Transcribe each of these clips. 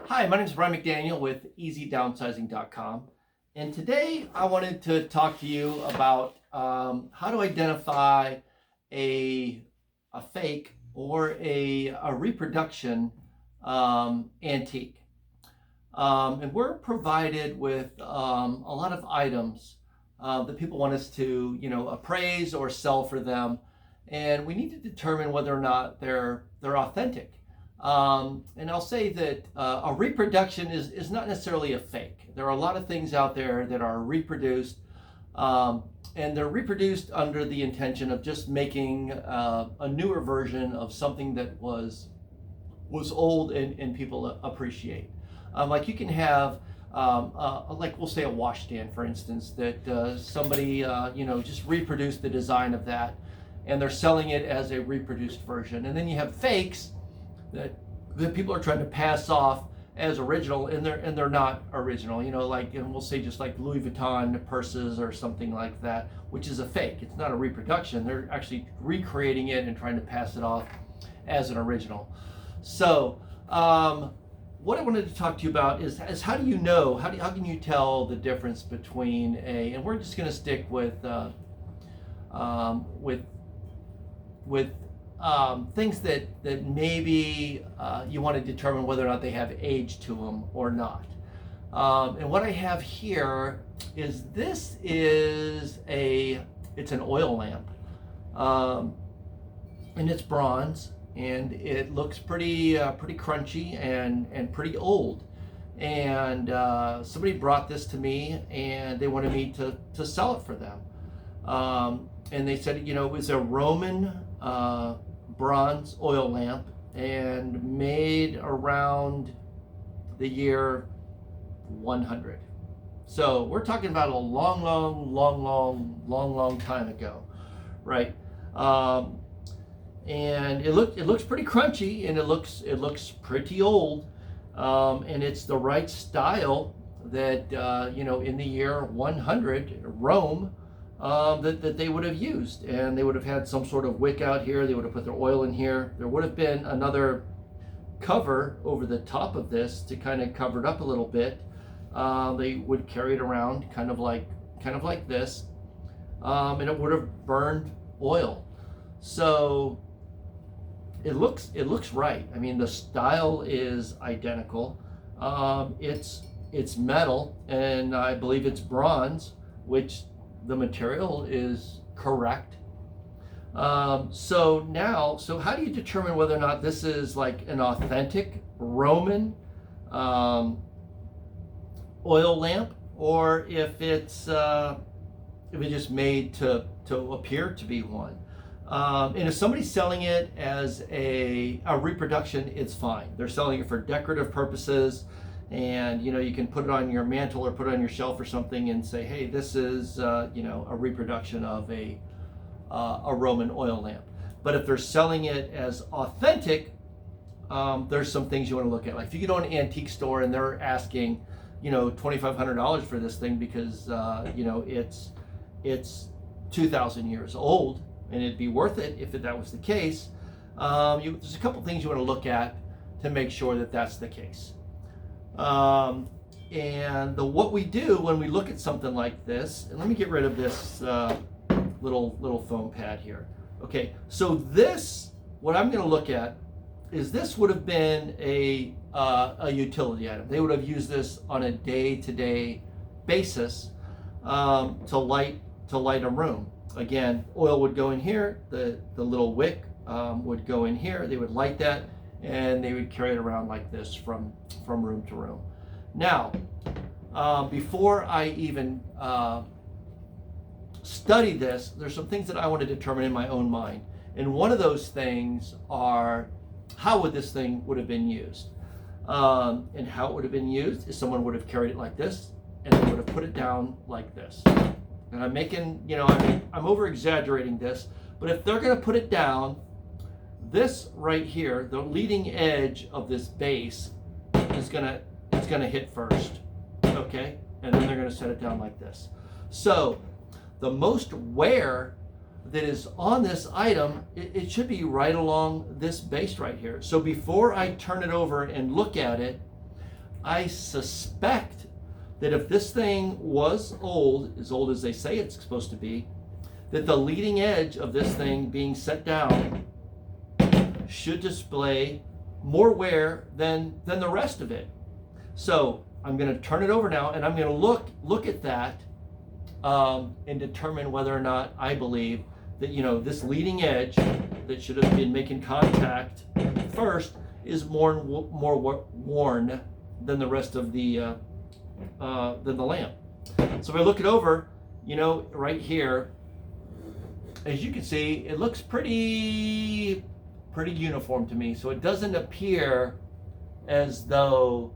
Hi, my name is Brian McDaniel with EasyDownsizing.com, and today I wanted to talk to you about how to identify a fake or a reproduction antique. And we're provided with a lot of items that people want us to, appraise or sell for them, and we need to determine whether or not they're authentic. And I'll say that a reproduction is not necessarily a fake. There are a lot of things out there that are reproduced, and they're reproduced under the intention of just making a newer version of something that was old and people appreciate. Like you can have, like we'll say a washstand, for instance, that somebody just reproduced the design of that, and they're selling it as a reproduced version. And then you have fakes that people are trying to pass off as original, and they're not original. And we'll say just like Louis Vuitton purses or something like that, which is a fake. It's not a reproduction. They're actually recreating it and trying to pass it off as an original. So what I wanted to talk to you about is how do you know, how can you tell the difference between and we're just going to stick with things that maybe you want to determine whether or not they have age to them or not. And what I have here is it's an oil lamp, and it's bronze, and it looks pretty crunchy and pretty old. And somebody brought this to me, and they wanted me to sell it for them. And they said, it was a Roman bronze oil lamp and made around the year 100. So we're talking about a long time ago, right? And it looks pretty crunchy, and it looks pretty old, and it's the right style that in the year 100 Rome that they would have used. And they would have had some sort of wick out here. They would have put their oil in here. There would have been another cover over the top of this to kind of cover it up a little bit. They would carry it around kind of like this, and it would have burned oil. So it looks right. I mean, the style is identical. It's metal, and I believe it's bronze, which the material is correct. So how do you determine whether or not this is like an authentic Roman oil lamp, or if it's just made to appear to be one? And if somebody's selling it as a reproduction, it's fine. They're selling it for decorative purposes, and you can put it on your mantle or put it on your shelf or something and say, hey, this is a reproduction of a Roman oil lamp. But if they're selling it as authentic, there's some things you want to look at. Like if you go to an antique store and they're asking $2,500 for this thing because it's 2,000 years old, and it'd be worth it if that was the case. There's a couple things you want to look at to make sure that that's the case. And what we do when we look at something like this, and let me get rid of this little foam pad here. Okay, so what I'm going to look at is this would have been a utility item. They would have used this on a day-to-day basis to light a room. Again, oil would go in here, the little wick would go in here, they would light that, and they would carry it around like this from room to room. Now, before I even study this, there's some things that I want to determine in my own mind. And one of those things are, how would this thing would have been used? And how it would have been used is someone would have carried it like this, and they would have put it down like this. And I'm making, I'm over exaggerating this, but if they're going to put it down, this right here, the leading edge of this base is going to hit first, okay? And then they're going to set it down like this. So the most wear that is on this item, it should be right along this base right here. So before I turn it over and look at it, I suspect that if this thing was old as they say it's supposed to be, that the leading edge of this thing being set down should display more wear than the rest of it. So I'm going to turn it over now, and I'm going to look at that and determine whether or not I believe that, you know, this leading edge that should have been making contact first is more worn than the rest of the lamp. So if I look it over, you know, right here, as you can see, it looks pretty uniform to me. So it doesn't appear as though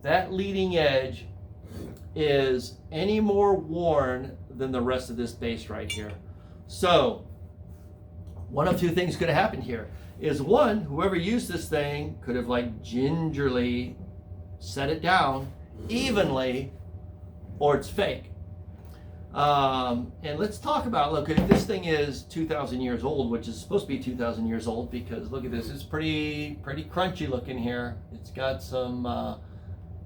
that leading edge is any more worn than the rest of this base right here. So one of two things could have happened here. Is one, whoever used this thing could have like gingerly set it down evenly, or it's fake. And let's talk about, look, if this thing is 2,000 years old, which is supposed to be 2,000 years old, because look at this, it's pretty crunchy looking here. It's got some,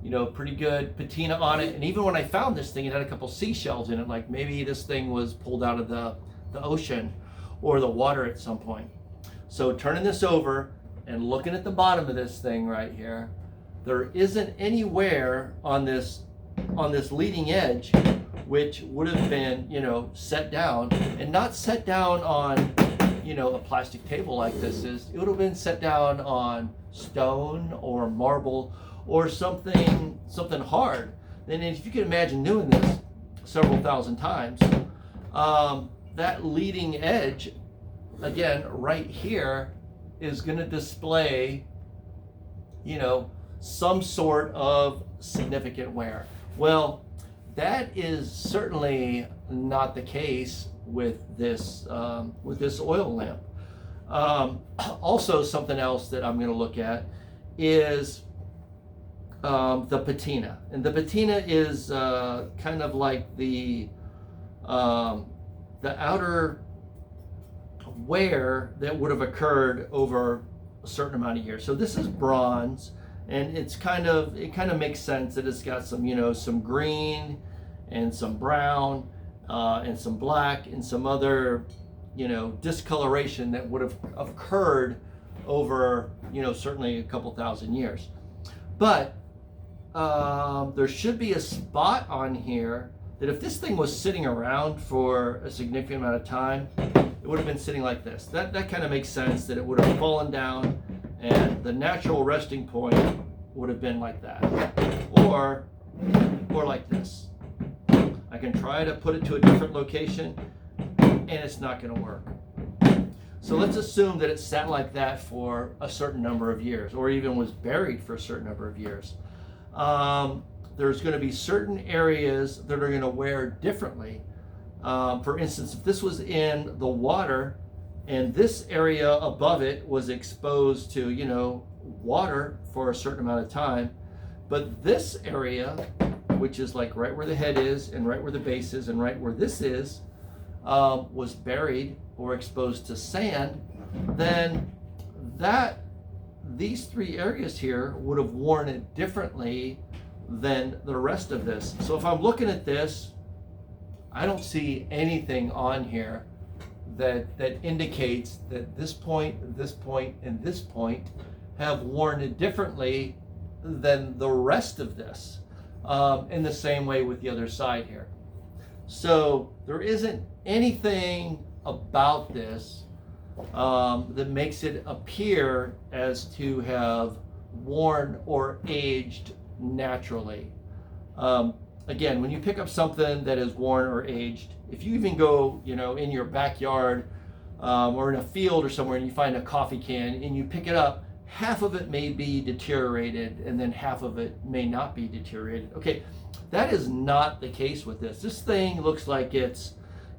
you know, pretty good patina on it. And even when I found this thing, it had a couple seashells in it, like maybe this thing was pulled out of the ocean or the water at some point. So turning this over and looking at the bottom of this thing right here, there isn't any wear on this leading edge, which would have been, you know, set down, and not set down on, you know, a plastic table like this is. It would have been set down on stone or marble or something hard. And if you can imagine doing this several thousand times, that leading edge, again, right here, is going to display, you know, some sort of significant wear. Well, that is certainly not the case with this oil lamp. Also, something else that I'm going to look at is the patina, and the patina is kind of like the outer wear that would have occurred over a certain amount of years. So this is bronze, and it kind of makes sense that it's got some, you know, some green and some brown and some black and some other, you know, discoloration that would have occurred over, you know, certainly a couple thousand years. But there should be a spot on here that if this thing was sitting around for a significant amount of time, it would have been sitting like this. That kind of makes sense, that it would have fallen down and the natural resting point would have been like that, or like this. I can try to put it to a different location and it's not going to work. So let's assume that it sat like that for a certain number of years, or even was buried for a certain number of years. There's going to be certain areas that are going to wear differently. For instance, if this was in the water and this area above it was exposed to, you know, water for a certain amount of time, but this area, which is like right where the head is and right where the base is and right where this is, was buried or exposed to sand, then these three areas here would have worn it differently than the rest of this. So if I'm looking at this, I don't see anything on here that indicates that this point, and this point have worn it differently than the rest of this. In the same way with the other side here. So there isn't anything about this that makes it appear as to have worn or aged naturally. Again, when you pick up something that is worn or aged, if you even go, you know, in your backyard or in a field or somewhere and you find a coffee can and you pick it up, half of it may be deteriorated and then half of it may not be deteriorated. Okay, that is not the case with this. This thing looks like it's,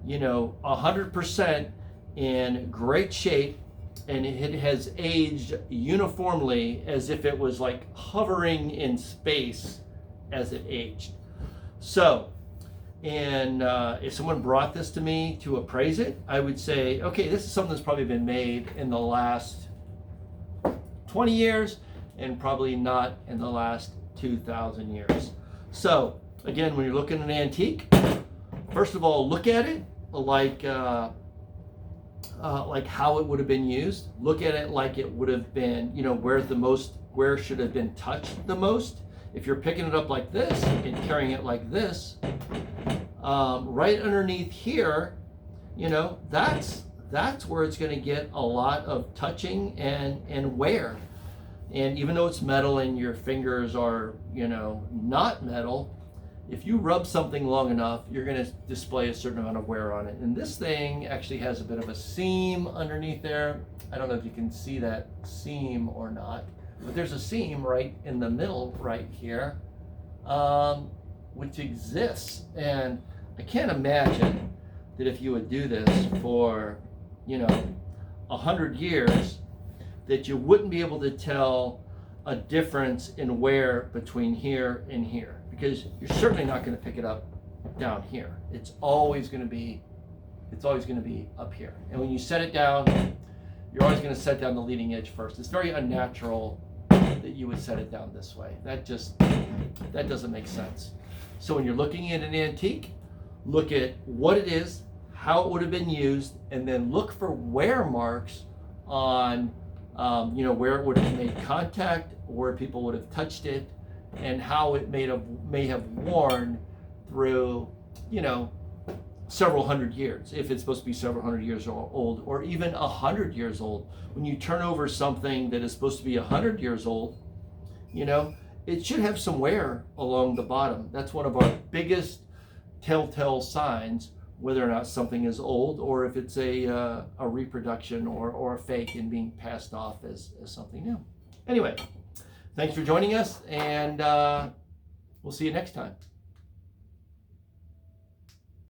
you know, 100% in great shape, and it has aged uniformly as if it was like hovering in space as it aged. So, and if someone brought this to me to appraise it, I would say, okay, this is something that's probably been made in the last 20 years and probably not in the last 2,000 years. So again, when you're looking at an antique, first of all, look at it like how it would have been used. Look at it like it would have been, where should have been touched the most. If you're picking it up like this and carrying it like this, right underneath here, that's where it's going to get a lot of touching and wear. And even though it's metal and your fingers are, not metal, if you rub something long enough, you're going to display a certain amount of wear on it. And this thing actually has a bit of a seam underneath there. I don't know if you can see that seam or not, but there's a seam right in the middle right here, which exists. And I can't imagine that if you would do this for, 100 years, that you wouldn't be able to tell a difference in wear between here and here, because you're certainly not going to pick it up down here. It's always going to be up here. And when you set it down, you're always going to set down the leading edge first. It's very unnatural that you would set it down this way. That doesn't make sense. So when you're looking at an antique, look at what it is, how it would have been used, and then look for wear marks on where it would have made contact, where people would have touched it, and how it may have worn through, several hundred years, if it's supposed to be several hundred years old, or even 100 years old. When you turn over something that is supposed to be 100 years old, it should have some wear along the bottom. That's one of our biggest telltale signs whether or not something is old, or if it's a reproduction or a fake and being passed off as something new. Anyway, thanks for joining us, and we'll see you next time.